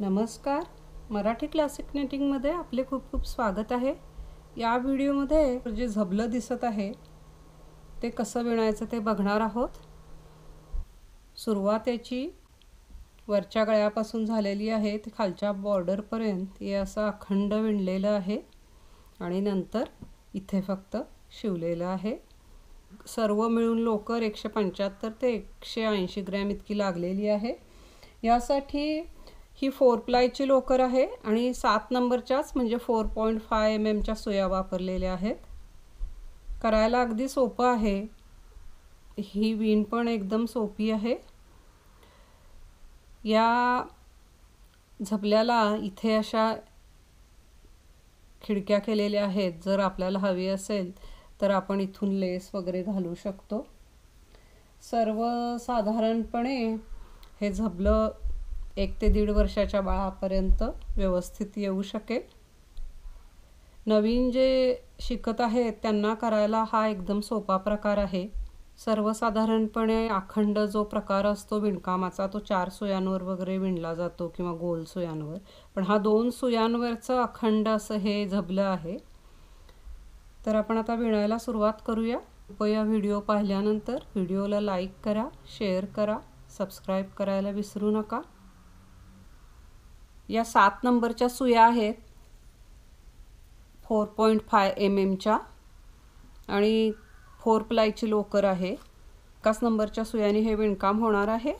नमस्कार. मराठी क्लासिक निटिंगमध्ये आपले खूप खूप स्वागत आहे. या व्हिडिओमध्ये जे झबलं दिसत आहे ते कसं विणायचं ते बघणार आहोत. सुरुवात याची वरच्या गळ्यापासून झालेली आहे ते खालच्या बॉर्डरपर्यंत हे असं अखंड विणलेलं आहे आणि नंतर इथे फक्त शिवलेलं आहे. सर्व मिळून लोकर 175 ते 180 ग्रॅम इतकी लागलेली आहे. यासाठी ही 4 प्लायची लोकर आहे आणि 7 नंबरच्याच म्हणजे 4.5 mm च्या सुया वापरलेल्या आहेत. करायला अगदी सोपं आहे. ही विण पण एकदम सोपी आहे. या झबल्याला इथे अशा खिडक्या केलेल्या आहेत. जर आपल्याला हवी असेल तर आपण इथून लेस वगैरे घालू शकतो. सर्वसाधारणपणे हे झबलं 1 ते 1.5 वर्षाच्या बाळापर्यंत व्यवस्थित येऊ शकेल. नवीन जे शिकत आहेत त्यांना करायला हा एकदम सोपा प्रकार आहे. सर्वसाधारणपणे अखंड जो प्रकार असतो विणकामाचा तो 4 सुयांवर वगैरे विणला जातो किंवा गोल सुयांवर, पण हा 2 सुयांवरचं अखंड असं हे झबलं आहे. तर आपण आता विणायला सुरुवात करूया. या व्हिडिओ पाहिल्यानंतर व्हिडिओला लाईक करा, शेअर करा, सबस्क्राईब करायला विसरू नका. या 7 नंबरच्या सुया आहेत 4.5 mm च्या आणि 4 प्लायची लोकर आहे. 1 नंबरच्या सुयाने हे विणकाम होणार आहे.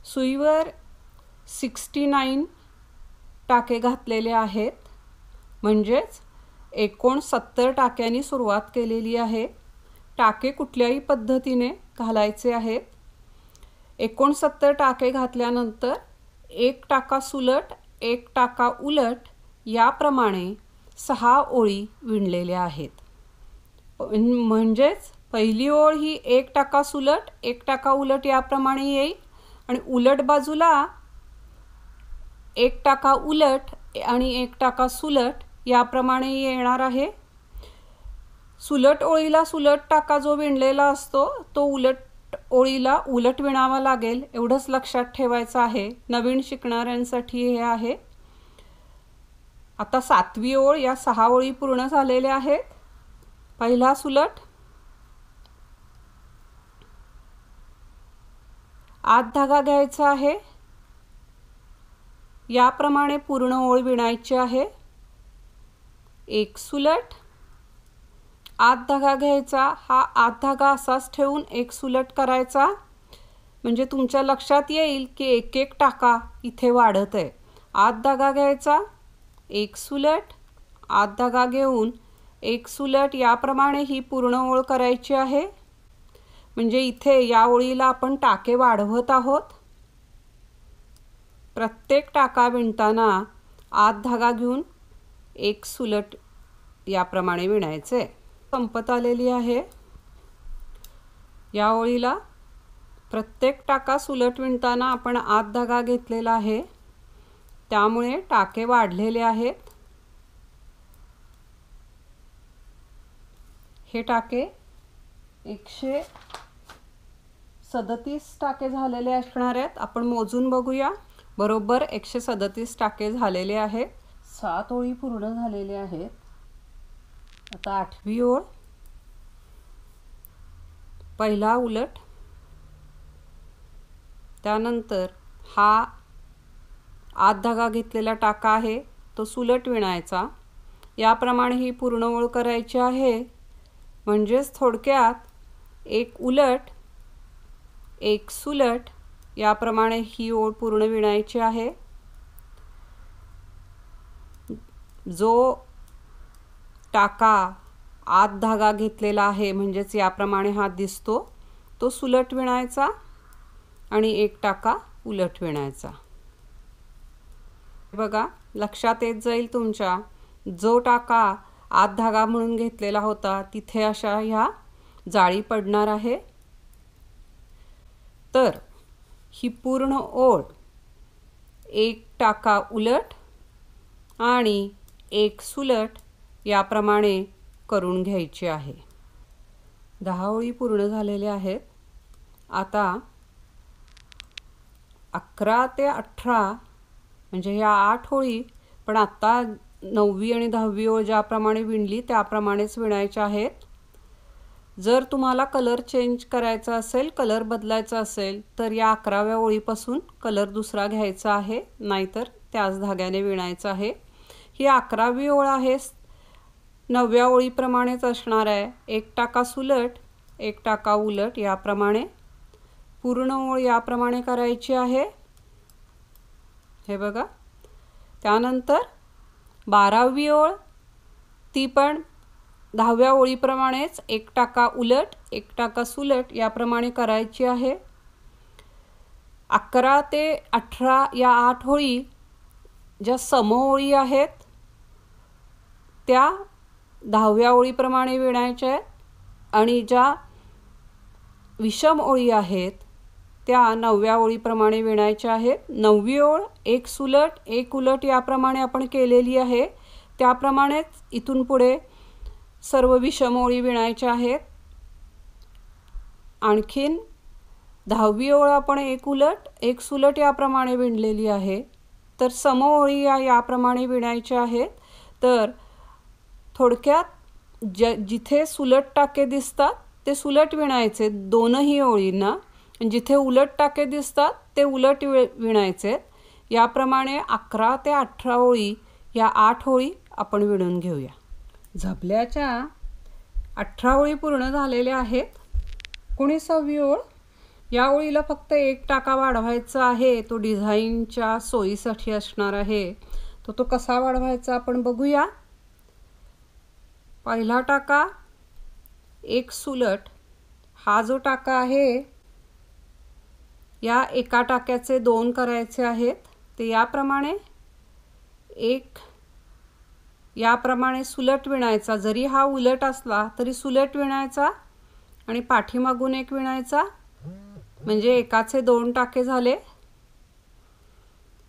सुईवर 69 टाके घातलेले आहेत, म्हणजेच एकूण 70 टाक्यांनी सुरुवात केलेली आहे. टाके कुठल्याही पद्धतीने घालायचे आहेत. 69 टाके घातल्यानंतर 1 टाका सुलट 1 टाका उलट याप्रमाणे 6 ओळी विणलेल्या आहेत. म्हणजेच पहिली ओळ ही 1 टाका सुलट 1 टाका उलट याप्रमाणे येईल आणि उलट बाजूला 1 टाका उलट आणि 1 टाका सुलट याप्रमाणे येणार आहे. सुलट ओळीला सुलट टाका जो विणलेला असतो तो उलट ओळीला उलट विणावा लागेल, एवढंच लक्षात ठेवायचं आहे. नवीन शिकणाऱ्यांसाठी हे आहे. आता 7वी ओळ, या 6 ओळी पूर्ण झालेल्या आहेत. पहिला सुलट, आत धागा घ्यायचा आहे, याप्रमाणे पूर्ण ओळ विणायची आहे. 1 सुलट, आत धागा घ्यायचा, हा आत धागा असाच ठेवून 1 सुलट करायचा, म्हणजे तुमच्या लक्षात येईल की एक एक टाका इथे वाढत आहे. आत धागा घ्यायचा, 1 सुलट, आत धागा घेऊन 1 सुलट याप्रमाणे ही पूर्ण ओळ करायची आहे. म्हणजे इथे या ओळीला आपण टाके वाढवत आहोत. प्रत्येक टाका विणताना आत धागा घेऊन 1 सुलट याप्रमाणे विणायचे. संपत आलेली आहे. या ओळीला प्रत्येक टाका सुलट विणताना आपण आत धागा घेतलेला आहे, त्यामुळे टाके वाढलेले आहेत. हे टाके 137 टाके झालेले असणार आहेत. आपण मोजून बघूया. बरोबर 137 टाके झालेले आहेत. 7 ओळी पूर्ण झालेल्या आहेत. आता 8वी ओळ, पहिला उलट, त्यानंतर हा आत धागा घेतलेला टाका आहे तो सुलट विणायचा. याप्रमाणे ही पूर्ण ओळ करायची आहे. म्हणजेच थोडक्यात 1 उलट 1 सुलट याप्रमाणे ही ओळ पूर्ण विणायची आहे. जो टाका आत धागा घेतलेला आहे म्हणजेच याप्रमाणे हा दिसतो तो सुलट विणायचा आणि 1 टाका उलट विणायचा. बघा, लक्षात येत जाईल तुमच्या, जो टाका आत धागा म्हणून घेतलेला होता तिथे अशा ह्या जाळी पडणार आहे. तर ही पूर्ण ओळ 1 टाका उलट आणि 1 सुलट याप्रमाणे करून घ्यायची आहे. 10 ओळी पूर्ण झालेल्या आहेत. आता 11 ते 18 म्हणजे ह्या 8 ओळी पण आत्ता 9वी आणि 10वी ओळ ज्याप्रमाणे विणली त्याप्रमाणेच विणायच्या आहेत. जर तुम्हाला कलर चेंज करायचा असेल, कलर बदलायचा असेल तर या 11व्या ओळीपासून कलर दुसरा घ्यायचा आहे, नाहीतर त्याच धाग्याने विणायचं आहे. ही 11वी ओळ आहे, 9व्या ओळीप्रमाणेच असणार आहे. एक टाका सुलट, एक टाका उलट याप्रमाणे पूर्ण ओळ याप्रमाणे करायची आहे. हे बघा. त्यानंतर 12वी ओळ ती पण 10व्या ओळीप्रमाणेच एक टाका उलट, एक टाका सुलट याप्रमाणे करायची आहे. 11 ते 18 या 8 ओळी ज्या समओळी आहेत त्या 10व्या ओळीप्रमाणे विणायच्या आहेत आणि ज्या विषम ओळी आहेत त्या 9व्या ओळीप्रमाणे विणायच्या आहेत. 9वी ओळ एक सुलट एक उलट याप्रमाणे आपण केलेली आहे, त्याप्रमाणेच इथून पुढे सर्व विषम ओळी विणायच्या आहेत. आणखीन 10वी ओळ आपण एक उलट एक सुलट याप्रमाणे विणलेली आहे, तर समओळी याप्रमाणे विणायच्या आहेत. तर थोडक्यात जिथे सुलट टाके दिसतात ते सुलट विणायचे दोनही ओळींना, जिथे उलट टाके दिसतात ते उलट विणायचे. याप्रमाणे 11 ते 18 ओळी या 8 ओळी आपण विणून घेऊया. झबल्याच्या 18 ओळी पूर्ण झालेल्या आहेत. 19वी ओळ या ओळीला फक्त एक टाका वाढवायचा आहे, तो डिझाईनच्या सोयीसाठी असणार आहे. तो कसा वाढवायचा आपण बघूया. पहिला टाका एक सुलट, हा जो टाका आहे या एका टाक्याचे 2 करायचे आहेत. ते याप्रमाणे एक याप्रमाणे सुलट विणायचा, जरी हा उलट असला तरी सुलट विणायचा आणि पाठीमागून एक विणायचा, म्हणजे एकाचे 2 टाके झाले.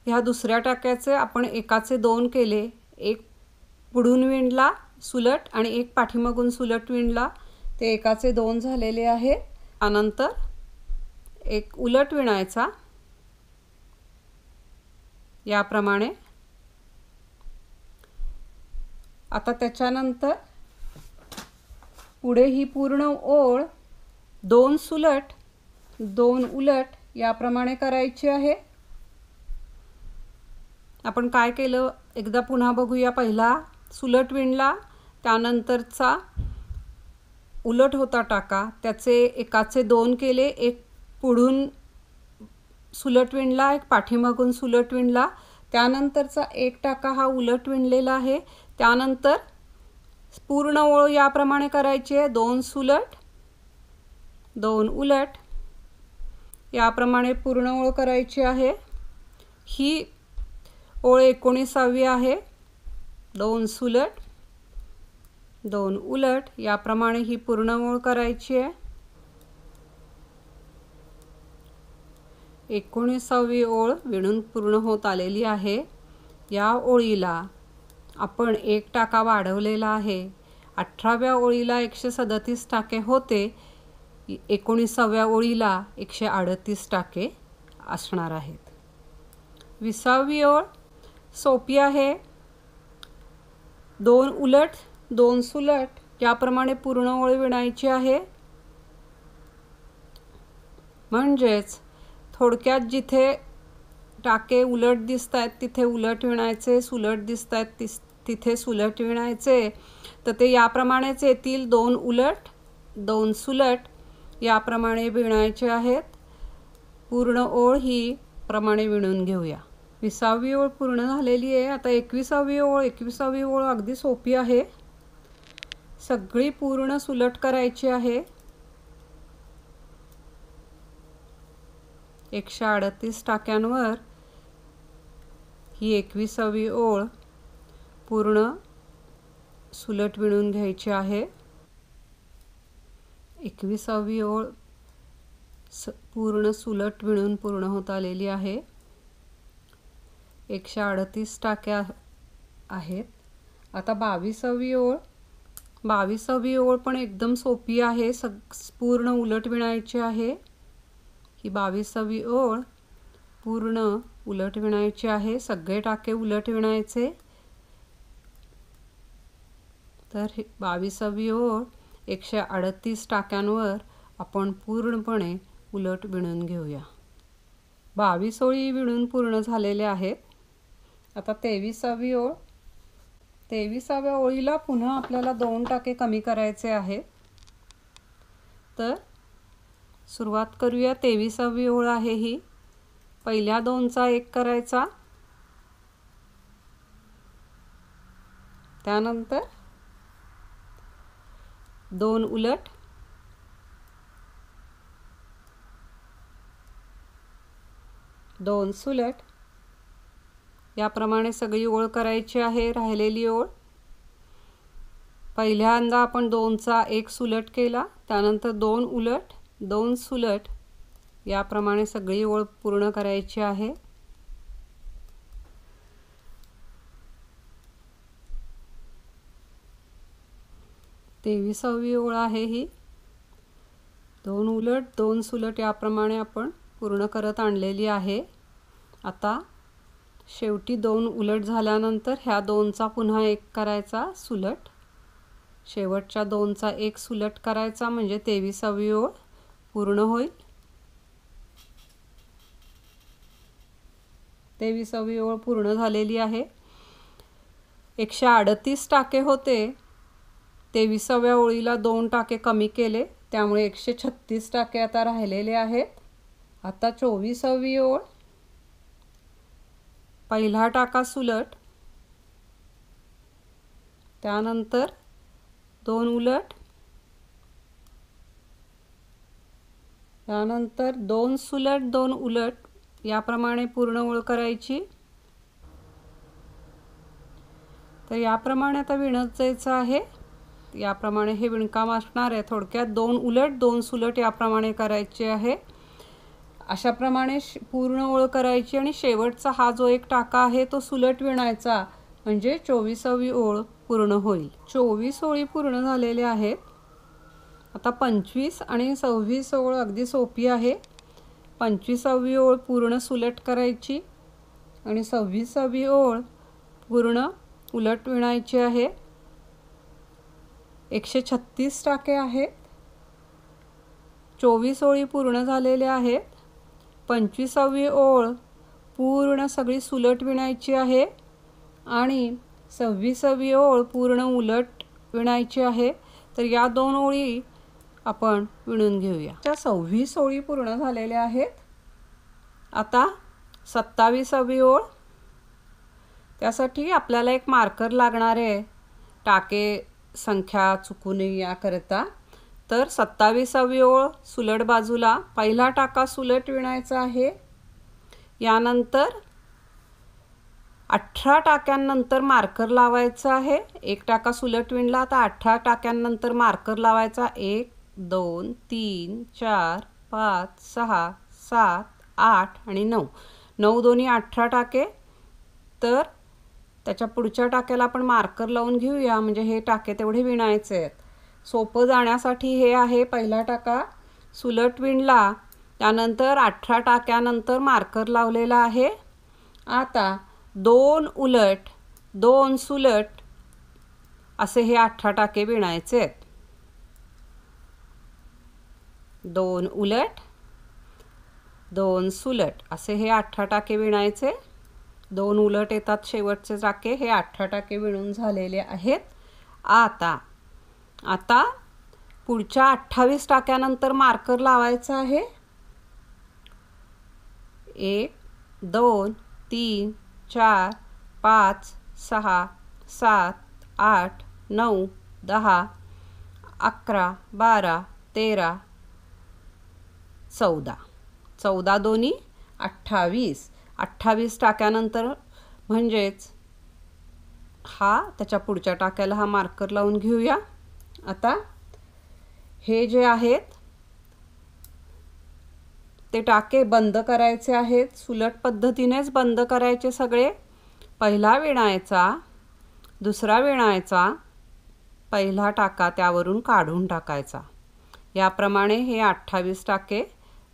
ह्या दुसऱ्या टाक्याचे आपण एकाचे 2 केले, एक पुढून विणला सुलट आणि एक पाठीमागून सुलट विणला, ते एकाचे 2 झालेले आहे. त्यानंतर एक उलट विणायचा याप्रमाणे. आता त्याच्यानंतर पुढे ही पूर्ण ओळ 2 सुलट 2 उलट याप्रमाणे करायची आहे. आपण काय केलं एकदा पुन्हा बघूया. पहिला सुलट विणला, त्यानंतरचा उलट होता टाका, त्याचे एकाचे 2 केले, एक पुढून सुलट विणला, एक पाठीमागून सुलट विणला, त्यानंतरचा एक टाका हा उलट विणलेला आहे. त्यानंतर पूर्ण ओळ याप्रमाणे करायची आहे. 2 सुलट 2 उलट याप्रमाणे पूर्ण ओळ करायची आहे. ही ओळ 19वी आहे. 2 सुलट 2 उलट याप्रमाणे ही पूर्ण ओळ करायची आहे. 19वी ओळ विणून पूर्ण होत आलेली आहे. या ओळीला आपण एक टाका वाढवलेला आहे. 18व्या ओळीला 137 टाके होते, 19व्या ओळीला 138 टाके असणार आहेत. 20वी ओळ सोपी आहे. 2 उलट 2 सुलट याप्रमाणे पूर्ण ओळ विणायची आहे. म्हणजेच थोडक्यात जिथे टाके उलट दिसत आहेत तिथे उलट विणायचे, सुलट दिसत आहेत तिथे सुलट विणायचे. तर ते याप्रमाणेच येतील. 2 उलट 2 सुलट याप्रमाणे विणायचे आहेत. पूर्ण ओळ ही प्रमाणे विणून घेऊया. 20वी ओळ पूर्ण झालेली आहे. आता 21वी ओळ. 21वी ओळ अगदी सोपी आहे. सगळी पूर्ण सुलट करायची आहे. 138 टाक्यांवर ही 21वी ओळ पूर्ण सुलट विणून घ्यायची आहे. 21वी ओळ पूर्ण सुलट विणून पूर्ण होत आलेली आहे. 138 टाक्या आहेत. आता 22वी ओळ. 22वी ओळ पण एकदम सोपी आहे. पूर्ण उलट विणायची आहे. ही 22वी ओळ पूर्ण उलट विणायची आहे, सगळे टाके उलट विणायचे। तर 22वी ओळ 138 टाक्यांवर आपण पूर्णपणे उलट विणून घेऊया। 22 ओळी विणून पूर्ण झालेल्या आहेत। आता 23वी ओळ, 23व्या ओळीला पुन्हा आपल्याला 2 टाके कमी करायचे आहेत। तर सुरुवात करूया। 23वी ओळ आहे ही, पहिल्या 2चा 1 करायचा, त्यानंतर 2 उलट, दोन सुलट, याप्रमाणे सगळी ओळ करायची आहे। राहिलेली ओळ पहिल्यांदा आपण 2चा 1 सुलट केला, त्यानंतर 2 उलट, 2 सुलट, याप्रमाणे सगळी ओळ पूर्ण करायची आहे। तेविसावी ओळ आहे ही, 2 उलट, 2 सुलट, याप्रमाणे आपण पूर्ण करत आणलेली आहे। आता शेवटी 2 उलट झाल्यानंतर ह्या 2चा पुन्हा 1 करायचा सुलट, शेवटच्या 2चा 1 सुलट करायचा, म्हणजे 23वी ओळ पूर्ण होईल। 23वी ओळ पूर्ण झालेली आहे। 138 टाके होते, 23व्या ओळीला 2 टाके कमी केले, त्यामुळे 136 टाके आता राहिलेले आहेत। आता 24वी ओळ, पहिला टाका सुलट, त्यानंतर 2 उलट, त्यानंतर 2 सुलट, 2 उलट, याप्रमाणे पूर्ण ओळ करायची। तर याप्रमाणे आता विणत जायचं आहे। याप्रमाणे हे विणकाम असणार आहे। थोडक्यात 2 उलट, 2 सुलट, याप्रमाणे करायचे आहे। अशा प्रमाणे पूर्ण ओळ करायची आणि शेवटचा हा जो 1 टाका आहे तो सुलट विणायचा, म्हणजे 24वी ओळ पूर्ण होईल। 24 ओळी पूर्ण झालेल्या आहेत। आता 25 आणि 26 ओळ अगदी सोपी आहे। 25वी ओळ पूर्ण सुलट करायची आणि 26वी ओळ पूर्ण उलट विणायची आहे। 136 टाके आहेत। 24 ओळी पूर्ण झालेल्या आहेत। 25वी ओळ पूर्ण सगळी सुलट विणायची आहे आणि 26वी ओळ पूर्ण उलट विणायची आहे। तर या 2 ओळी आपण विणून घेऊया। 26 ओळी पूर्ण झालेल्या आहेत। आता 27वी ओळ, त्यासाठी आपल्याला एक मार्कर लागणार आहे, टाके संख्या चुकू नये याकरता। तर 27वी ओळ सुलट बाजूला पहिला टाका सुलट विणायचा आहे, यानंतर 18 टाक्यांनंतर मार्कर लावायचा आहे। 1 टाका सुलट विणला, आता 18 टाक्यांनंतर मार्कर लावायचा। 1 2 3 4 5 6 7 8 आणि 9, 9 दोन्ही 18 टाके। तर त्याच्या पुढच्या टाक्याला आपण मार्कर लावून घेऊया, म्हणजे हे टाके तेवढे विणायचे आहेत। सोपं जाण्यासाठी हे आहे, पहिला टाका सुलट विणला, त्यानंतर 18 टाक्यानंतर मार्कर लावलेला आहे। आता 2 उलट, 2 सुलट, असे हे 18 टाके विणायचे आहेत। 2 उलट, 2 सुलट, असे हे 18 टाके विणायचे। 2 उलट येतात शेवटचे टाके, हे 18 टाके विणून झालेले आहेत। आता पुढच्या 28 टाक्यानंतर मार्कर लावायचा आहे। 1 2 3 4 5 6 7 8 9 10 11 12 13 14, 14 दोन्ही 28, 28 टाक्यानंतर, म्हणजेच हा त्याच्या पुढच्या टाक्याला हा मार्कर लावून घेऊया। आता हे जे आहेत ते टाके बंद करायचे आहेत, सुलट पद्धतीनेच बंद करायचे सगळे। पहिला विणायचा, दुसरा विणायचा, पहिला टाका त्यावरून काढून टाकायचा, याप्रमाणे हे 28 टाके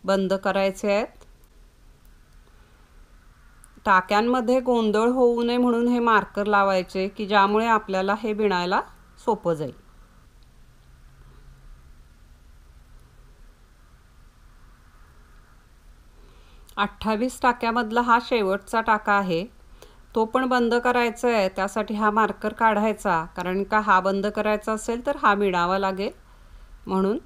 बंद करायचे आहेत। टाक्यांमध्ये गोंधळ होऊ नये म्हणून हे मार्कर लावायचे की ज्यामुळे आपल्याला हे विणायला सोपं जाईल. अठ्ठावीस टाक्यामधला हा शेवटचा टाका आहे, तो पण बंद करायचा आहे. त्यासाठी हा मार्कर काढायचा, कारण का हा बंद करायचा असेल तर हा विणावा लागेल, म्हणून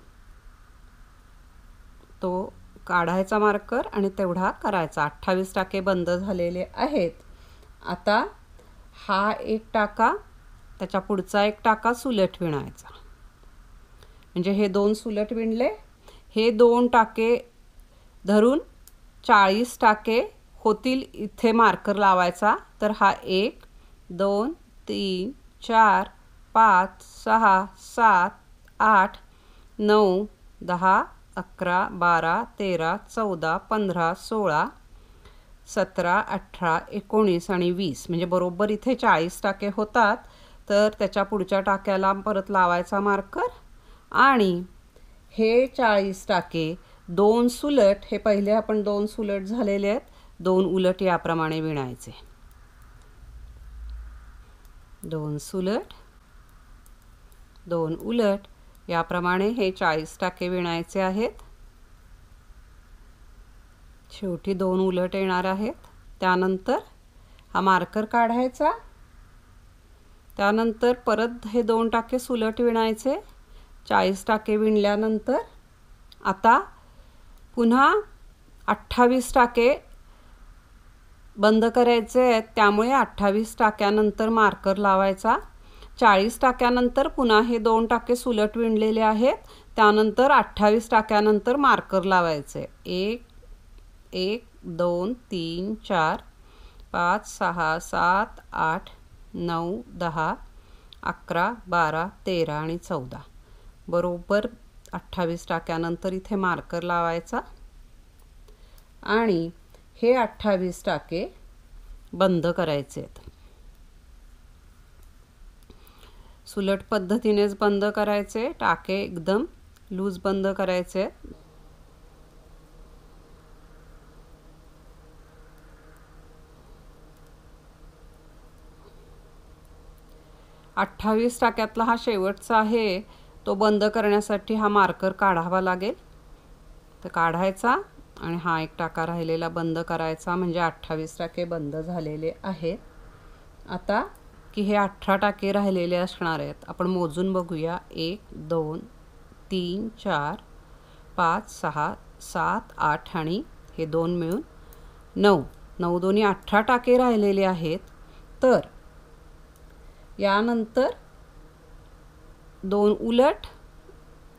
तो काढायचा मार्कर आणि तेवढा करायचा. 28 टाके बंद झालेले आहेत. आता हा एक टाका, त्याच्या पुढचा एक टाका सुलट विणायचा. म्हणजे हे 2 सुलट विणले. हे 2 टाके धरून 40 टाके होतील इथे मार्कर लावायचा. तर हा 1 2 3 4 5 6 7 8 9 10 11 12 13 14 15 16 17 18 19 आणि 20 म्हणजे बरोबर इथे 40 टाके होतात. तर त्याच्या पुढच्या टाक्याला परत लावायचा मार्कर आणि हे 40 टाके 2 सुलट, हे पहिले आपण 2 सुलट झालेले आहेत, 2 उलट याप्रमाणे विणायचे. 2 सुलट 2 उलट याप्रमाणे हे 40 टाके विणायचे आहेत. शेवटी 2 उलट येणार आहेत. त्यानंतर हा मार्कर काढायचा. त्यानंतर परत हे 2 टाके सुलट विणायचे. 40 टाके विणल्यानंतर आता पुन्हा 28 टाके बंद करायचे आहेत. त्यामुळे 28 टाक्यानंतर मार्कर लावायचा. 40 टाक्यानंतर पुन्हा हे 2 टाके सुलट विणलेले आहेत. त्यानंतर 28 टाक्यानंतर मार्कर लावायचे. 1 1 2 3 4 5 6 7 8 9 10 11 12 13 आणि 14 बरोबर 28 टाक्यानंतर इथे मार्कर लावायचा आणि हे 28 टाके बंद करायचे आहेत. सुलट पद्धतीनेच बंद करायचे. टाके एकदम लूज बंद करायचे. 28 टाक्यातला हा शेवटचा आहे, तो बंद करण्यासाठी हा मार्कर काढावा लागेल. तर काढायचा आणि हा एक टाका राहिलेला बंद करायचा. म्हणजे 28 टाके बंद झालेले आहेत. आता की हे 18 टाके राहिलेले असणार आहेत, आपण मोजून बघूया. 1 2 3 4 5 6 7 8 आणि हे 2 मिळून 9. 9 दोन्ही 18 टाके राहिलेले आहेत. तर यानंतर 2 उलट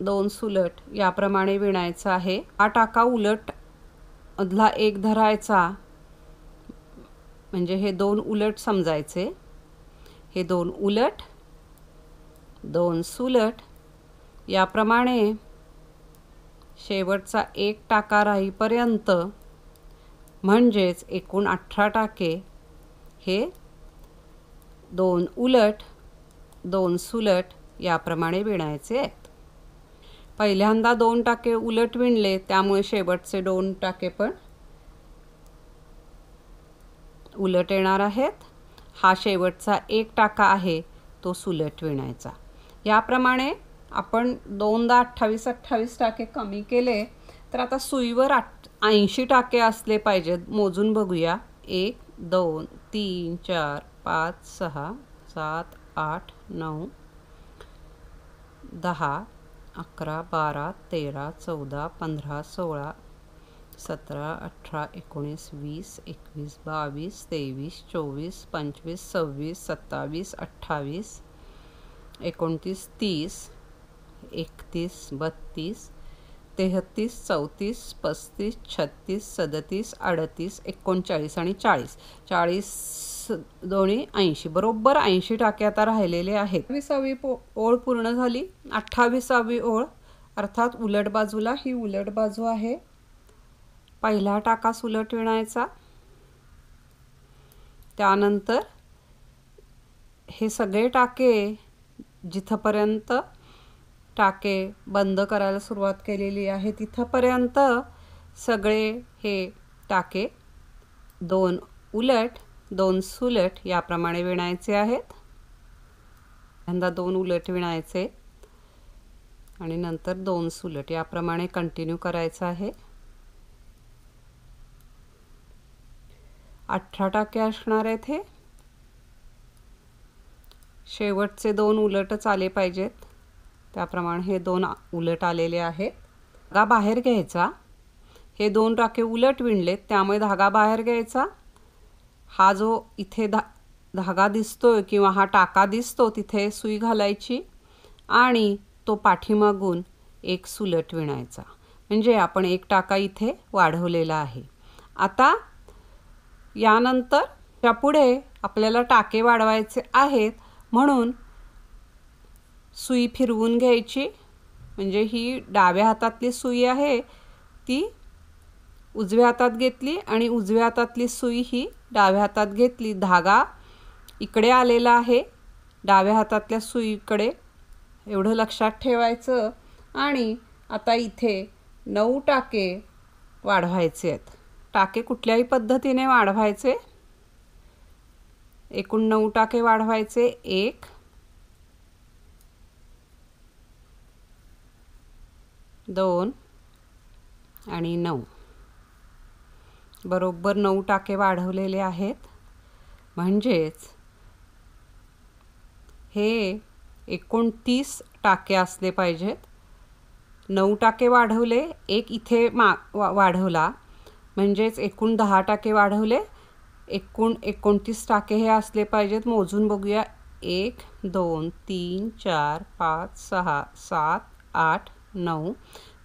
2 सुलट याप्रमाणे विणायचं आहे. हा टाका उलट मधला एक धरायचा, म्हणजे हे 2 उलट समजायचे. हे 2 उलट 2 सुलट याप्रमाणे शेवटचा एक टाका राहीपर्यंत, म्हणजेच एकूण 18 टाके हे 2 उलट 2 सुलट याप्रमाणे विणायचे आहेत. पहिल्यांदा 2 टाके उलट विणले, त्यामुळे शेवटचे 2 टाके पण उलट येणार आहेत. हा शेवटचा एक टाका आहे, तो सुलट विणायचा. याप्रमाणे आपण 2दा 28 टाके कमी केले. तर आता सुईवर 80 टाके असले पाहिजेत. मोजून बघूया. 1 2 3 4 5 6 7 8 9 10 11 12 13 14 15 16 17 18 19 20 21 22 23 24 25 26 27 28 29 30 31 32 33 34 35 36 37 38 39 आणि 40. 40 दोन्ही 80 बरोबर 80 टाके आता राहिलेले आहेत. 28वी ओळ पूर्ण झाली. 28वी ओळ अर्थात उलट बाजूला ही उलट बाजू आहे. पहिला टाका सुलट विणायचा. त्यानंतर हे सगळे टाके जिथपर्यंत टाके बंद करायला सुरुवात केलेली आहे तिथपर्यंत सगळे हे टाके 2 उलट 2 सुलट याप्रमाणे विणायचे आहेत। यंदा 2 उलट विणायचे आणि नंतर 2 सुलट याप्रमाणे कंटिन्यू करायचं आहे। 18 टाके असणार आहेत हे। शेवटचे 2 उलटच आले पाहिजेत, त्याप्रमाणे हे 2 उलट आलेले आहेत। धागा बाहेर घ्यायचा। हे 2 टाके उलट विणलेत त्यामुळे धागा बाहेर घ्यायचा। हा जो इथे धागा दिसतोय किंवा हा टाका दिसतो तिथे सुई घालायची आणि तो पाठीमागून एक सुलट विणायचा, म्हणजे आपण एक टाका इथे वाढवलेला आहे। आता यानंतर त्यापुढे आपल्याला टाके वाढवायचे आहेत, म्हणून सुई फिरवून घ्यायची। म्हणजे ही डाव्या हातातली सुई आहे ती उजव्या हातात घेतली आणि उजव्या हातातली सुई ही डाव्या हातात घेतली। धागा इकडे आलेला आहे डाव्या हातातल्या सुईकडे, एवढं लक्षात ठेवायचं। आणि आता इथे 9 टाके वाढवायचे आहेत। टाके कुठल्याही पद्धतीने वाढवायचे। एकूण 9 टाके वाढवायचे। 1 2 आणि 9, बरोबर 9 टाके वाढवलेले आहेत। म्हणजेच हे 29 टाके असले पाहिजेत। 9 टाके वाढवले, एक इथे वाढवला, म्हणजेच एकूण 10 टाके वाढवले। एकूण 29 टाके हे असले पाहिजेत। मोजून बघूया। 1 2 3 4 5 6 7 8 9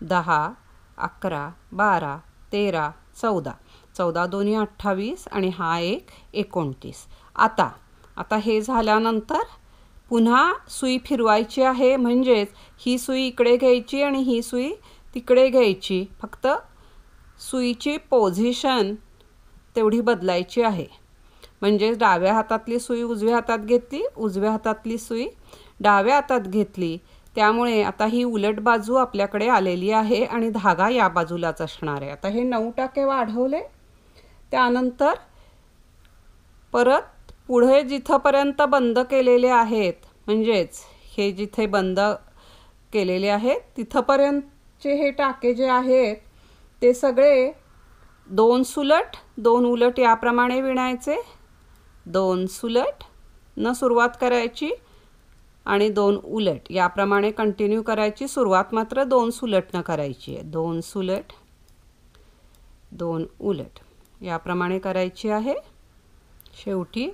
10 11 12 13 14, 14 दोन्ही 28 आणि हा एक 29। आता हे झाल्यानंतर पुन्हा सुई फिरवायची आहे, म्हणजेच ही सुई इकडे घ्यायची आणि ही सुई तिकडे घ्यायची। फक्त सुईची पोझिशन तेवढी बदलायची आहे। म्हणजे डाव्या हातातली सुई उजव्या हातात घेतली, उजव्या हातातली सुई डाव्या हातात घेतली, त्यामुळे आता ही उलट बाजू आपल्याकडे आलेली आहे आणि धागा या बाजूलाच असणार आहे। आता हे 9 टाके वाढवले, त्यानंतर परत पुढे जिथपर्यंत बंद केलेले आहेत, म्हणजेच हे जिथे बंद केलेले आहेत तिथपर्यंतचे हे टाके जे आहेत ते सगळे 2 सुलट 2 उलट याप्रमाणे विणायचे। 2 सुलट न सुरुवात करायची आणि 2 उलट याप्रमाणे कंटिन्यू करायची। सुरुवात मात्र 2 सुलट न करायची आहे। 2 सुलट 2 उलट याप्रमाणे करायची आहे। शेवटी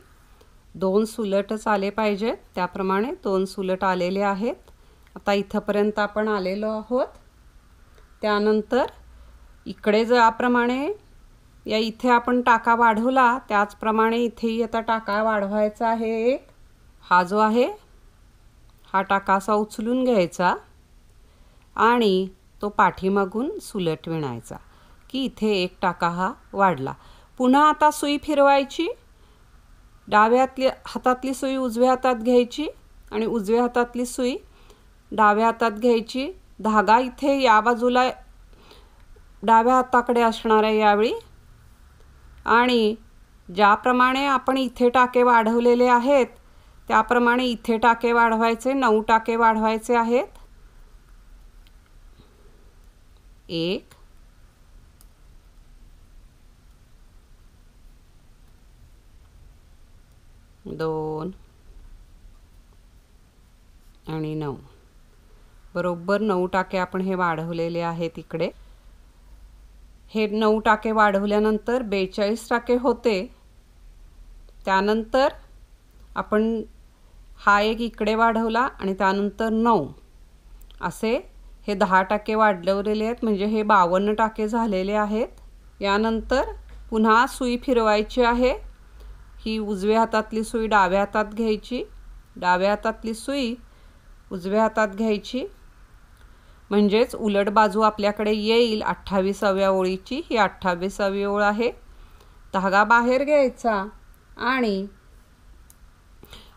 2 सुलटच आले पाहिजेत, त्याप्रमाणे 2 सुलट आलेले आहेत। आता इथपर्यंत आपण आलेलो आहोत। त्यानंतर इकडे ज्याप्रमाणे या इथे आपण टाका वाढवला त्याचप्रमाणे इथेही आता टाका वाढवायचा आहे। एक हा जो आहे हा टाका असा उचलून घ्यायचा आणि तो पाठीमागून सुलट विणायचा की इथे एक टाका हा वाढला। पुन्हा आता सुई फिरवायची। डाव्या हातातली सुई उजव्या हातात घ्यायची आणि उजव्या हातातली सुई डाव्या हातात घ्यायची। धागा इथे या बाजूला डाव्या हाताकडे असणार आहे यावेळी, आणि ज्याप्रमाणे आपण इथे टाके वाढवलेले आहेत त्याप्रमाणे इथे टाके वाढवायचे। 9 टाके वाढवायचे आहेत। 1 2 आणि 9, बरोबर 9 टाके आपण हे वाढवलेले आहेत। इकडे हे 9 टाके वाढवल्यानंतर 42 टाके होते। त्यानंतर आपण हा एक इकडे वाढवला आणि त्यानंतर 9 असे हे 10 टाके वाढवलेले आहेत, म्हणजे हे 52 टाके झालेले आहेत। यानंतर पुन्हा सुई फिरवायची आहे। ही उजव्या हातातली सुई डाव्या हातात घ्यायची, डाव्या हातातली सुई उजव्या हातात घ्यायची, म्हणजेच उलट बाजू आपल्याकडे येईल 28व्या ओळीची। ही 28वी ओळ आहे। धागा बाहेर घ्यायचा आणि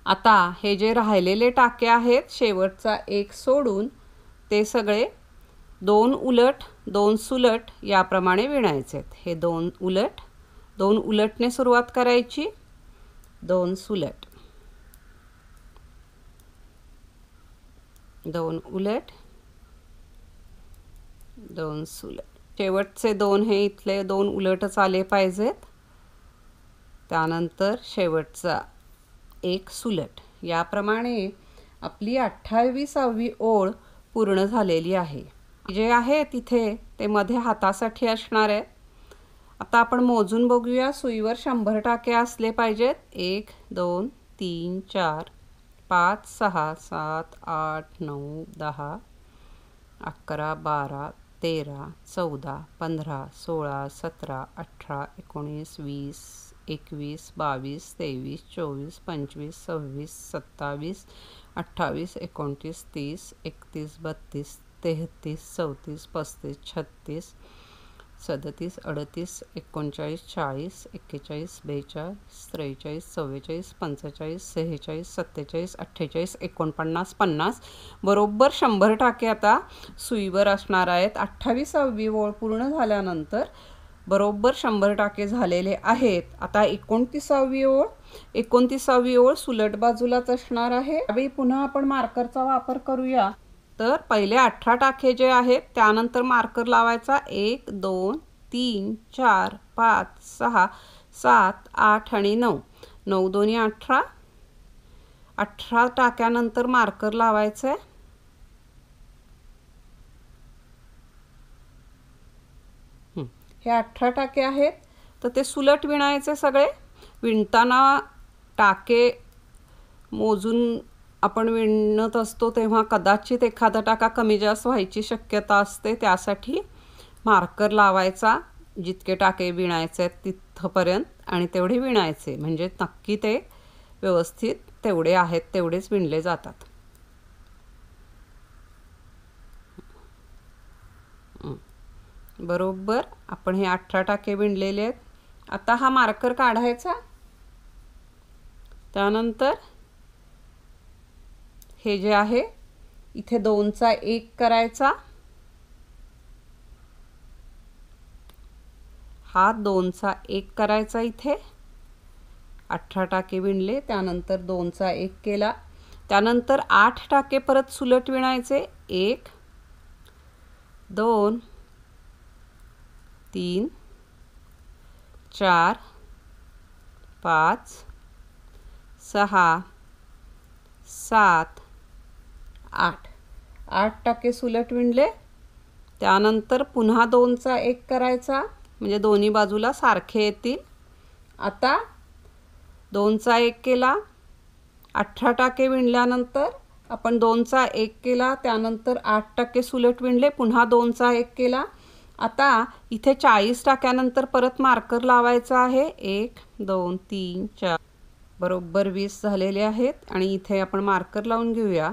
आता हे जे राहिलेले टाके आहेत शेवटचा एक सोडून ते सगळे 2 उलट 2 सुलट याप्रमाणे विणायचे आहेत। हे 2 उलट 2 उलटने सुरुवात करायची, 2 सुलट, 2 उलट, 2 सुलट. शेवटचे 2 हे इथले 2 उलटच आले पाहिजेत. त्यानंतर शेवटचा 1 सुलट. याप्रमाणे आपली 28वी ओळ पूर्ण झालेली आहे. जे आहे तिथे ते मध्ये हातासाठी असणार आहे. आता आपण मोजून बघूया. सुईवर 100 टाके असले पाहिजेत. 1 2 3 4 5 6 7 8 9 10 11 12 13 14 15 16 17 18 19 20 21 22 23 24 25 26 27 28 29 30 31 32 33 34 35 36 37 38 39 40 41 42 43 44 45 46 47 48 49 50 बरोबर 100 टाके आता सुईवर असणार आहेत. 28वी ओळ पूर्ण झाल्यानंतर बरोबर 100 टाके झालेले आहेत. आता 29वी ओळ. 29वी ओळ सुलट बाजूलाच असणार आहे. यावेळी पुन्हा आपण मार्करचा वापर करूया. तर पहिले 18 टाके जे आहेत त्यानंतर मार्कर लावायचा. 1 2 3 4 5 6 7 8 आणि 9. 9 2 18. 18 टाक्यानंतर मार्कर लावायचे. हे 18 टाके आहेत. तर ते सुलट विणायचे सगळे. विणताना टाके मोजून आपण विणत असतो तेव्हा कदाचित एखादा टाका कमी जास्त व्हायची शक्यता असते. त्यासाठी मार्कर लावायचा. जितके टाके विणायचे आहेत तिथपर्यंत आणि तेवढे विणायचे, म्हणजे नक्की ते व्यवस्थित तेवढे आहेत तेवढेच विणले जातात. बरोबर आपण हे 18 टाके विणलेले आहेत. आता हा मार्कर काढायचा. त्यानंतर हे जे आहे इथे 2चा 1 करायचा. हा 2चा 1 करायचा. इथे 18 टाके विणले. त्यानंतर 2चा 1 केला. त्यानंतर 8 टाके परत सुलट विणायचे. 1 2 3 4 5 6 7 8. 8 टाके सुलट विणले. त्यानंतर पुन्हा 2चा 1 करायचा, म्हणजे दोन्ही बाजूला सारखे येतील. आता 2चा 1 केला. 18 टाके विणल्यानंतर आपण 2चा 1 केला. त्यानंतर 8 टाके सुलट विणले. पुन्हा 2चा 1 केला. आता इथे 40 टाक्यानंतर परत मार्कर लावायचा आहे. 1 2 3 4 बरोबर 20 झालेले आहेत. आणि इथे आपण मार्कर लावून घेऊया,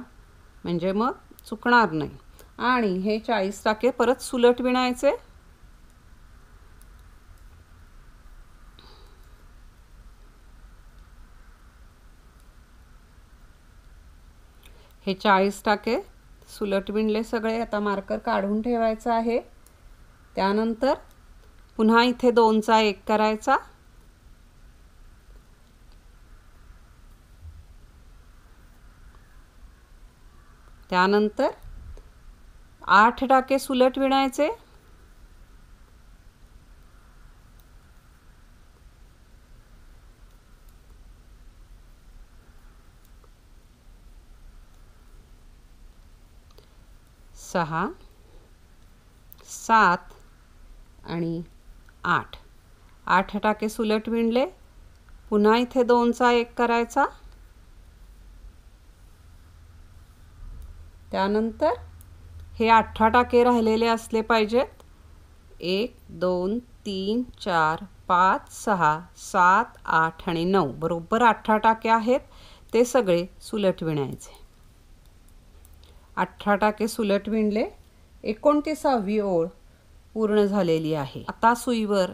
म्हणजे मग चुकणार नाही. आणि हे 40 टाके परत सुलट विणायचे. हे 40 टाके सुलट विणले सगळे. आता मार्कर काढून ठेवायचा आहे. त्यानंतर पुन्हा इथे 2चा 1 करायचा. त्यानंतर 8 टाके सुलट विणायचे. सहा 7 आणि 8. 8 टाके सुलट विणले. पुन्हा इथे 2चा 1 करायचा. त्यानंतर हे 18 टाके राहिलेले असले पाहिजेत. 1 2 3 4 5 6 7 8 आणि 9 बरोबर 18 टाके आहेत. ते सगळे सुलट विणायचे. 18 टाके सुलट विणले. 29वी ओळ पूर्ण झालेली आहे. आता सुईवर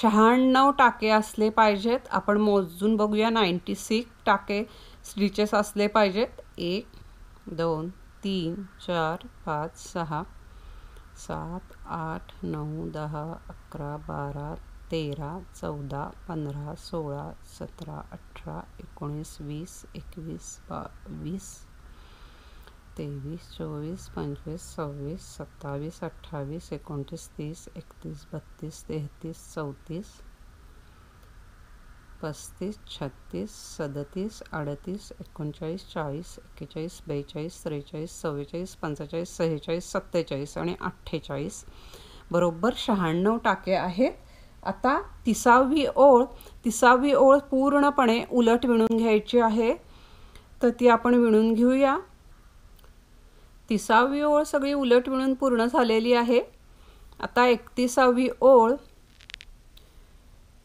96 टाके असले पाहिजेत. आपण मोजून बघूया. 96 टाके स्टिचेस असले पाहिजेत. 1 2 3 4 5 6 7 8 9 10 11 12 13, 14, 15, 16, 17, 18, 19, 20, 21, 22, 23, 24, 25, 26, 27, 28, 29, 30, 31, 32, 33, 34, 35, 36, 37, 38, 39, 40, 41, 42, 43, 44, 45, 46, 47 आणि 48 बरोबर 96 टाके आहेत. आता 30वी ओळ पूर्णपणे उलट विणून घ्यायची आहे, तर ती आपण विणून घेऊया. 30वी ओळ सगळी उलट विणून पूर्ण झालेली आहे. आता 31वी ओळ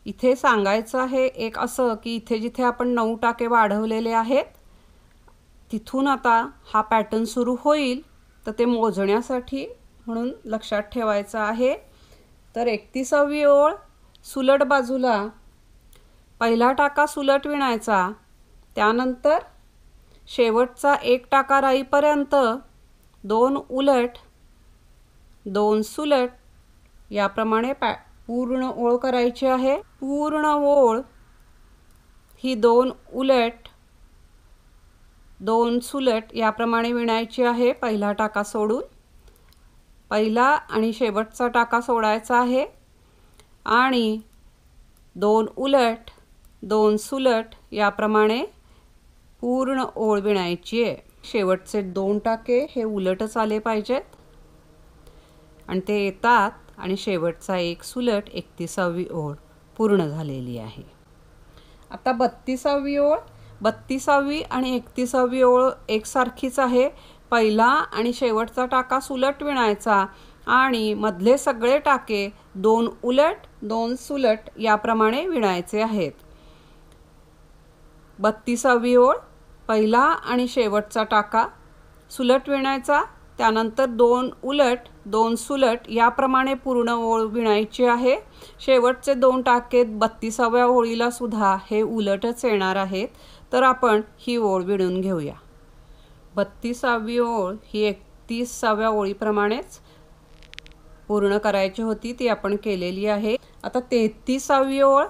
इथे सांगायचं आहे एक असं की इथे जिथे आपण 9 टाके वाढवलेले आहेत तिथून आता हा पॅटर्न सुरू होईल, तर ते मोजण्यासाठी म्हणून लक्षात ठेवायचं आहे. तर 31वी ओळ सुलट बाजूला पहिला टाका सुलट विणायचा, त्यानंतर शेवटचा 1 टाका राहीपर्यंत 2 उलट 2 सुलट याप्रमाणे पूर्ण ओळ करायची आहे. पूर्ण ओळ ही 2 उलट 2 सुलट याप्रमाणे विणायची आहे. पहिला टाका सोडून पहिला आणि शेवटचा टाका सोडायचा आहे आणि 2 उलट 2 सुलट याप्रमाणे पूर्ण ओळ विणायची आहे. शेवटचे 2 टाके हे उलटच आले पाहिजेत आणि ते येतात आणि शेवटचा 1 सुलट 31वी ओळ पूर्ण झालेली आहे. आता 32वी ओळ 32वी आणि 31वी ओळ एकसारखीच आहे. पहिला आणि शेवटचा टाका सुलट विणायचा आणि मधले सगळे टाके 2 उलट 2 सुलट याप्रमाणे विणायचे आहेत. 32वी ओळ पहिला आणि शेवटचा टाका सुलट विणायचा, त्यानंतर 2 उलट 2 सुलट याप्रमाणे पूर्ण ओळ विणायची आहे. शेवटचे 2 टाके 32व्या ओळीला सुद्धा हे उलटच येणार आहेत, तर आपण ही ओळ विणून घेऊया. 32वी ओळ ही 31व्या ओळीप्रमाणेच पूर्ण करायची होती, ती आपण केलेली आहे. आता 33वी ओळ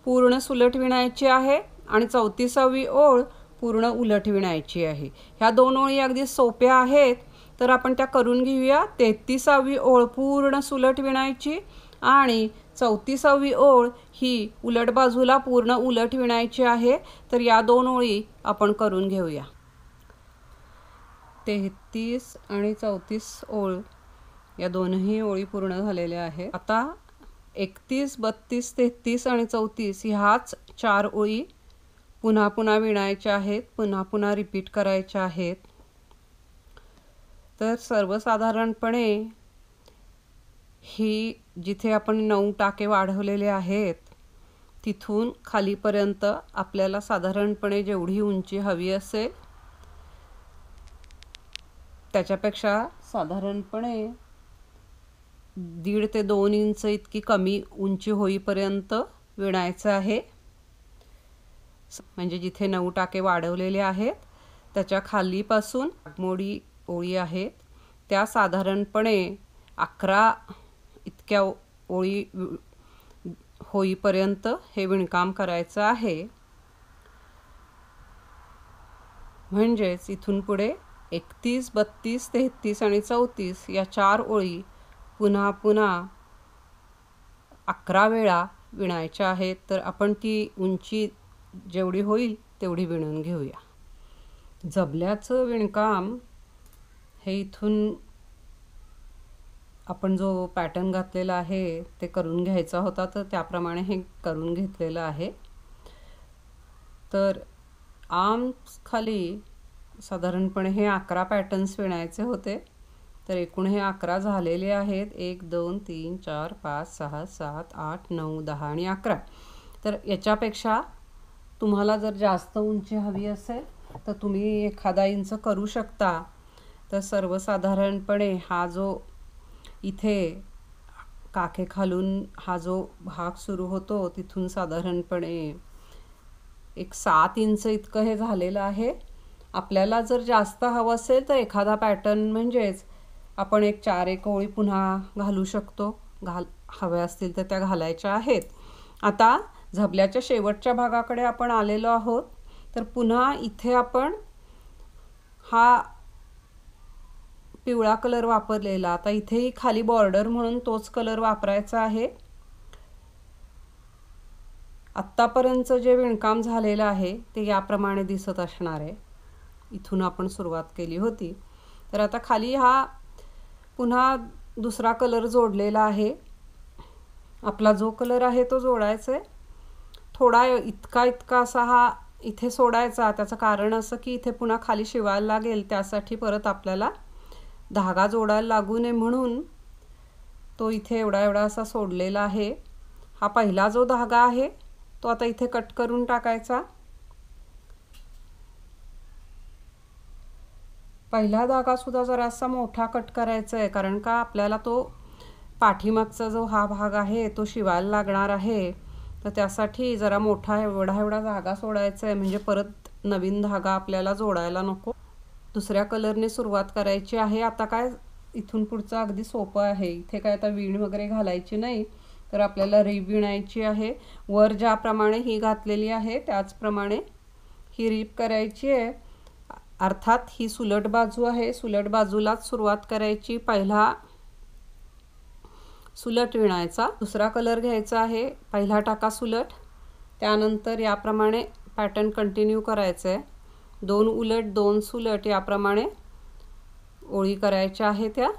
पूर्ण सुलट विणायची आहे आणि 34वी ओळ पूर्ण उलट विणायची आहे. ह्या 2 ओळी अगदी सोप्या आहेत, तर आपण त्या करून घेऊया. 33वी ओळ पूर्ण सुलट विणायची आणि 34वी ओळ ही उलट बाजूला पूर्ण उलट विणायची आहे, तर या 2 ओळी आपण करून घेऊया. 33 आणि 34 ओळ या दोनही ओळी पूर्ण झालेल्या आहेत. आता 31, 32, 33 आणि 34 ह्याच 4 ओळी पुन्हा पुन्हा विणायच्या आहेत, पुन्हा पुन्हा रिपीट करायच्या आहेत. तर सर्वसाधारणपणे ही जिथे आपण 9 टाके वाढवलेले आहेत तिथून खालीपर्यंत आपल्याला साधारणपणे जेवढी उंची हवी असेल त्याच्यापेक्षा साधारणपणे 1.5 ते 2 इंच इतकी कमी उंची होईपर्यंत विणायचं आहे. म्हणजे जिथे 9 टाके वाढवलेले आहेत त्याच्या खालीपासून मोडी ओळी आहेत त्या साधारणपणे 11 इतक्या ओळी होईपर्यंत हे विणकाम करायचं आहे. म्हणजेच इथून पुढे 31, 32, 33 आणि 34 या 4 ओळी पुन्हा पुन्हा 11 वेळा विणायच्या आहेत. तर आपण ती उंची जेवढी होईल तेवढी विणून घेऊया. जबल्याचं विणकाम हे इथून आपण जो पॅटर्न घातलेला आहे ते करून घ्यायचा होता, तर त्याप्रमाणे हे करून घेतलेलं आहे. तर आर्म्स खाली साधारणपणे हे 11 पॅटर्न्स विणायचे होते, तर एकूण हे 11 झालेले आहेत. 1 2 3 4 5 6 7 8 9 10 आणि 11. तर याच्यापेक्षा तुम्हाला जर जास्त उंची हवी असेल तर तुम्ही एखादा इंच करू शकता. तर सर्वसाधारणपणे हा जो इथे काखेखालून हा जो भाग सुरू होतो तिथून साधारणपणे एक 7 इंच इतकं हे झालेलं आहे. आपल्याला जर जास्त हवं असेल तर एखादा पॅटर्न म्हणजेच आपण एक 4 ओळी पुन्हा घालू शकतो. हव्या असतील तर त्या घालायच्या आहेत. आता झबल्याच्या शेवटच्या भागाकडे आपण आलेलो आहोत. तर पुन्हा इथे आपण हा पिवळा कलर वापरलेला, आता इथेही खाली बॉर्डर म्हणून तोच कलर वापरायचा आहे. आत्तापर्यंतचं जे विणकाम झालेलं आहे ते याप्रमाणे दिसत असणार आहे. इथून आपण सुरुवात केली होती. तर आता खाली हा पुन्हा दुसरा कलर जोडलेला आहे. आपला जो कलर आहे तो जोडायचा आहे. थोडा इतका असा हा इथे सोडायचा. त्याचं कारण असं की इथे पुन्हा खाली शिवायला लागेल, त्यासाठी परत आपल्याला धागा जोडायला लागू नये म्हणून तो इथे एवढा असा सोडलेला आहे. हा पहिला जो धागा आहे तो आता इथे कट करून टाकायचा. पहिला धागा सुद्धा जरासा मोठा कट करायचा आहे, कारण का आपल्याला तो पाठीमागचा जो हा भाग आहे तो शिवायला लागणार आहे. तर त्यासाठी जरा मोठा एवढा धागा सोडायचा आहे, म्हणजे परत नवीन धागा आपल्याला जोडायला नको. दुसऱ्या कलरने सुरुवात करायची आहे. आता काय इथून पुढचं अगदी सोपं आहे. इथे काय आता वीण वगैरे घालायची नाही, तर आपल्याला रीप विणायची आहे. वर ज्याप्रमाणे ही घातलेली आहे त्याचप्रमाणे ही रीप करायची आहे. अर्थात ही सुलट बाजू आहे, सुलट बाजूलाच सुरुवात करायची. पहिला सुलट विणायचा, दुसरा कलर घ्यायचा आहे, पहिला टाका सुलट, त्यानंतर याप्रमाणे पॅटर्न कंटिन्यू करायचं आहे. 2 उलट 2 सुलट याप्रमाणे ओळी करायच्या आहे. त्या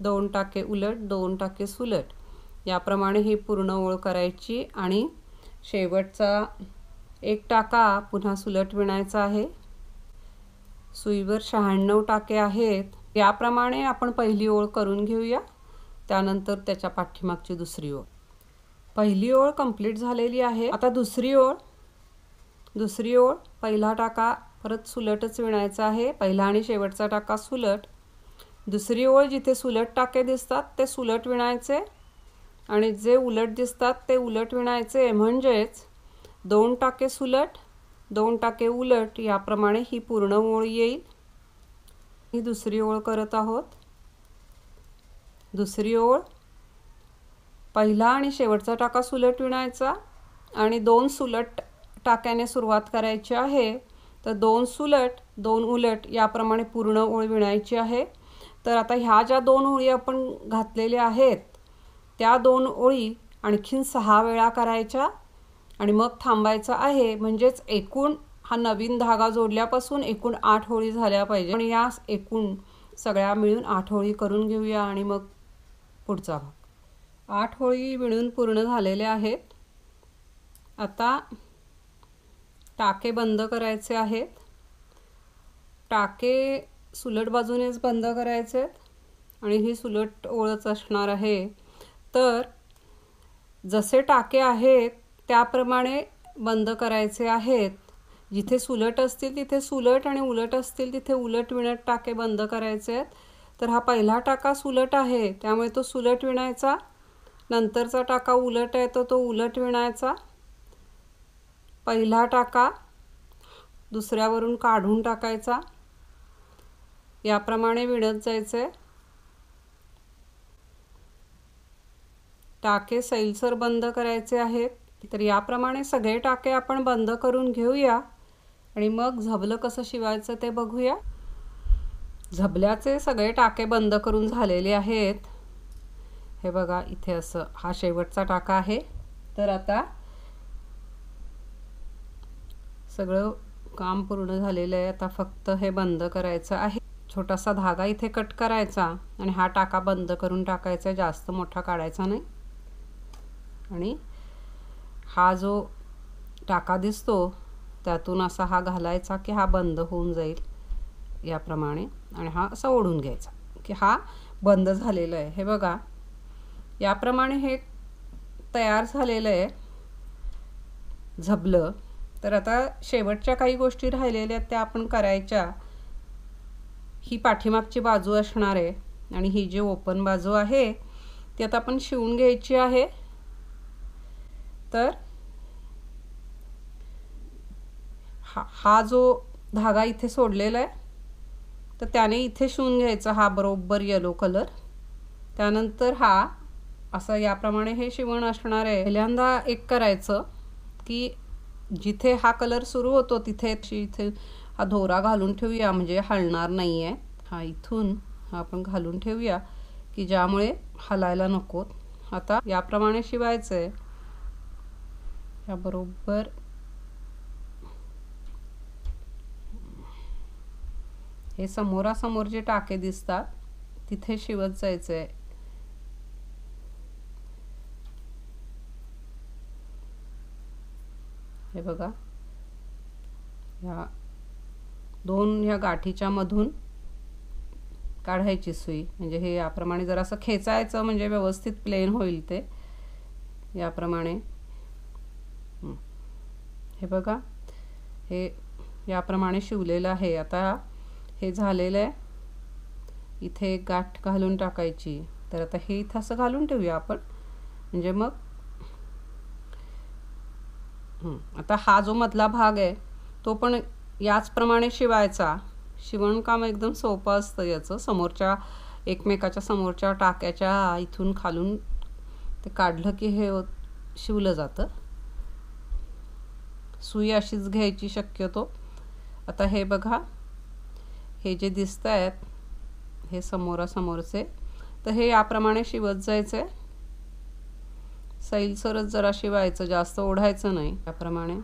2 टाके उलट 2 टाके सुलट याप्रमाणे ही पूर्ण ओळ करायची आणि शेवटचा 1 टाका पुन्हा सुलट विणायचा आहे. सुईवर 96 टाके आहेत. याप्रमाणे आपण पहिली ओळ करून घेऊया. त्यानंतर त्याच्या पाठीमागची दुसरी ओळ. पहिली ओळ कंप्लीट झालेली आहे. आता दुसरी ओळ पहिला टाका परत सुलटच विणायचा आहे. पहिला आणि शेवटचा टाका सुलट. दुसरी ओळ जिथे सुलट टाके दिसतात ते सुलट विणायचे आणि जे उलट दिसतात ते उलट विणायचे. म्हणजेच 2 टाके सुलट 2 टाके उलट याप्रमाणे ही पूर्ण ओळ येईल. ही दुसरी ओळ करत आहोत. दुसरी ओळ पहिला आणि शेवटचा टाका सुलट विणायचा आणि 2 सुलट टाक्याने सुरुवात करायची आहे. तर 2 सुलट 2 उलट याप्रमाणे पूर्ण ओळ विणायची आहे. तर आता ह्या ज्या 2 ओळी आपण घातलेल्या आहेत त्या 2 ओळी आणखीन 6 वेळा करायच्या आणि मग थांबायचं आहे. म्हणजेच एकूण हा नवीन धागा जोडल्यापासून एकूण 8 ओळी झाल्या पाहिजे. आणि या एकूण सगळ्या मिळून 8 ओळी करून घेऊया आणि मग पुढचा भाग. 8 ओळी विणून पूर्ण झालेल्या आहेत. आता टाके बंद करायचे आहेत. टाके सुलट बाजूनेच बंद करायचे आहेत आणि ही सुलट ओळच असणार आहे. तर जसे टाके आहेत त्याप्रमाणे बंद करायचे आहेत. जिथे सुलट असतील तिथे सुलट आणि उलट असतील तिथे उलट विणत टाके बंद करायचे आहेत. तर हा पहिला टाका सुलट आहे त्यामुळे तो सुलट विणायचा. नंतरचा टाका उलट आहे तर तो उलट विणायचा. पहिला टाका दुसऱ्यावरून काढून टाकायचा. याप्रमाणे विणत जायचं आहे. टाके सैलसर बंद करायचे आहेत. तर याप्रमाणे सगळे टाके आपण बंद करून घेऊया आणि मग झबलं कसं शिवायचं ते बघूया. झबल्याचे सगळे टाके बंद करून झालेले आहेत. हे बघा इथे असं हा शेवटचा टाका आहे. तर आता सगळं काम पूर्ण झालेलं आहे. आता फक्त हे बंद करायचं आहे. छोटासा धागा इथे कट करायचा आणि हा टाका बंद करून टाकायचा. जास्त मोठा काढायचा नाही. आणि हा जो टाका दिसतो त्यातून असा हा घालायचा की हा बंद होऊन जाईल याप्रमाणे. आणि हा असा ओढून घ्यायचा की हा बंद झालेला आहे. हे बघा याप्रमाणे हे तयार झालेलं आहे झबलं. तर आता शेवटच्या काही गोष्टी राहिलेल्या आहेत त्या आपण करायच्या. ही पाठीमागची बाजू असणार आहे आणि ही जी ओपन बाजू आहे ती आता आपण शिवून घ्यायची आहे. तर हा जो धागा इथे सोडलेला आहे तर त्याने इथे शिवून घ्यायचा हा बरोबर येलो कलर. त्यानंतर हा असं याप्रमाणे हे शिवण असणार आहे। पहिल्यांदा एक करायचं की जिथे हा कलर सुरू होतो तिथे इथे हा दोरा घालून ठेवूया, म्हणजे हलणार नाही आहे। हा इथून हा आपण घालून ठेवूया की ज्यामुळे हलायला नको। आता याप्रमाणे शिवायचं आहे। याबरोबर हे समोरासमोर जे टाके दिसतात तिथे शिवत जायचं आहे। हे बघा, ह्या दोन ह्या गाठीच्या मधून काढायची सुई, म्हणजे हे याप्रमाणे जरासं खेचायचं म्हणजे व्यवस्थित प्लेन होईल ते याप्रमाणे। हे बघा, हे याप्रमाणे शिवलेलं आहे। आता हे झालेलं आहे। इथे एक गाठ घालून टाकायची। तर आता हे इथं असं घालून ठेवूया आपण, म्हणजे मग आता हा जो मधला भाग आहे तो पण याचप्रमाणे शिवायचा। शिवणकाम एकदम सोपं असतं याचं। समोरच्या एकमेकाच्या समोरच्या टाक्याच्या इथून खालून ते काढलं की हे शिवलं जातं। सुई अशीच घ्यायची शक्यतो। आता हे बघा, हे जे दिसत आहेत हे समोरासमोरचे, तर हे याप्रमाणे शिवत जायचं। सैलसरच जरा शिवायचं, जास्त ओढायचं नाही। याप्रमाणे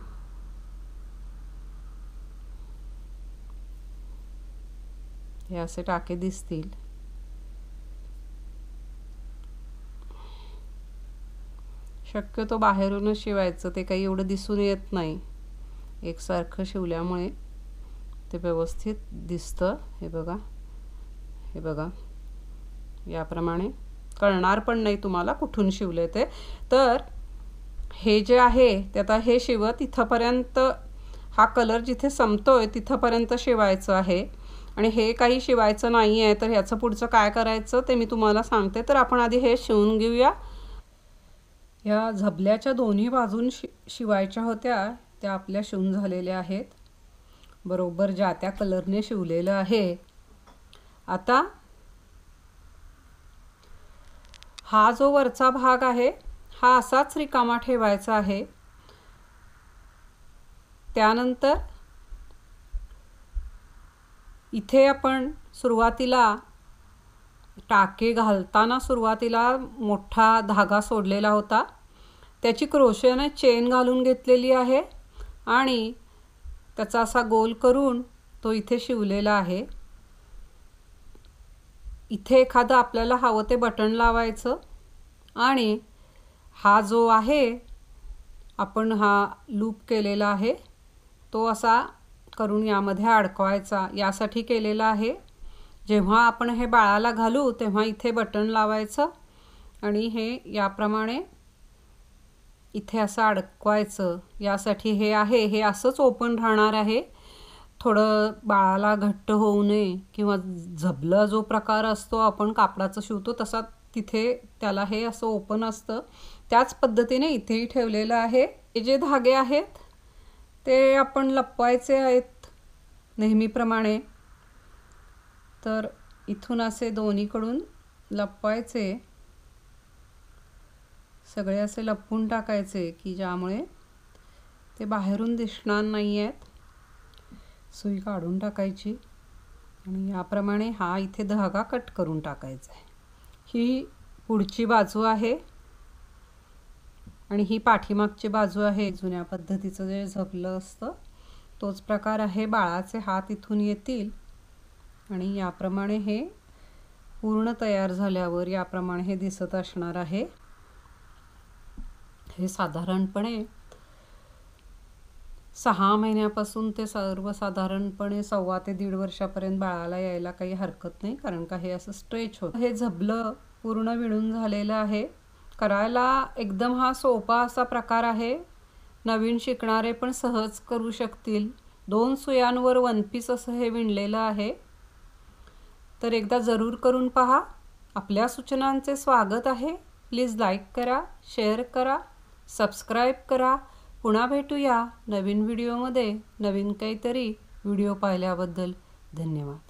हे असे टाके दिसतील। शक्यतो बाहेरूनच शिवायचं, ते काही एवढं दिसून येत नाही। एकसारखं शिवल्यामुळे ते व्यवस्थित दिसतं। हे बघा, हे बघा, याप्रमाणे कळणार पण नाही तुम्हाला कुठून शिवले ते। तर हे जे आहे ते आता हे शिवत इथपर्यंत, हा कलर जिथे संपतोय तिथपर्यंत शिवायचं आहे। आणि हे काही शिवायचं नाही आहे, तर ह्याचं पुढचं काय करायचं ते मी तुम्हाला सांगते। तर आपण आधी हे शिवून घेऊया। या झबल्याच्या दोन्ही बाजून शिवायच्या होत्या, त्या आपल्या शिवून झालेल्या आहेत। बरोबर ज्या त्या कलरने शिवलेलं आहे। आता हा जो वरचा भाग आहे हा असाच रिकामा ठेवायचा आहे। त्यानंतर इथे आपण सुरुवातीला टाके घालताना सुरुवातीला मोठा धागा सोडलेला होता, त्याची क्रोशेने चेन घालून घेतलेली आहे आणि त्याचा असा गोल करून तो इथे शिवलेला आहे। इथे एखादं आपल्याला हवं ते बटन लावायचं आणि हा जो आहे आपण हा लूप केलेला आहे तो असा करून यामध्ये अडकवायचा, यासाठी केलेला आहे। जेव्हा आपण हे बाळाला घालू तेव्हा इथे बटन लावायचं आणि हे याप्रमाणे इथे असं अडकवायचं, यासाठी हे आहे। हे असंच ओपन राहणार आहे, थोडं बाळाला घट्ट होऊ नये, किंवा झबला जो प्रकार असतो आपण कापडाचं शिवतो तसा तिथे त्याला हे असं ओपन असतं। त्याच पद्धतीने इथेही ठेवलेलं आहे। हे जे धागे आहेत ते आपण लपवायचे आहेत नेहमीप्रमाणे। तर इथून असे दोन्हीकडून लपवायचे, सगळे असे लपवून टाकायचे की ज्यामुळे ते बाहेरून दिसणार नाही आहेत। सुई काढून टाकायची आणि याप्रमाणे हा इथे धागा कट करून टाकायचा आहे। ही पुढची बाजू आहे आणि ही पाठीमागची बाजू आहे। जुन्या पद्धतीचं जे झबलं असतं तोच प्रकार आहे। बाळाचे हात इथून येतील आणि याप्रमाणे हे पूर्ण तयार झाल्यावर याप्रमाणे हे दिसत असणार आहे। हे साधारणपणे 6 महिन्यापासून ते सर्वसाधारणपणे 1.25 ते 1.5 वर्षापर्यंत बाळाला यायला काही हरकत नाही, कारण का हे असं स्ट्रेच होतं। हे झबलं पूर्ण विणून झालेलं आहे। करायला एकदम हा सोपा असा प्रकार आहे। नवीन शिकणारे पण सहज करू शकतील। 2 सुयांवर 1 पीस असं हे विणलेलं आहे। तर एकदा जरूर करून पहा। आपल्या सूचनांचे स्वागत आहे। प्लीज लाईक करा, शेअर करा, सबस्क्राईब करा। पुन्हा भेटूया नवीन व्हिडिओमध्ये। नवीन काहीतरी व्हिडिओ पाहिल्याबद्दल धन्यवाद।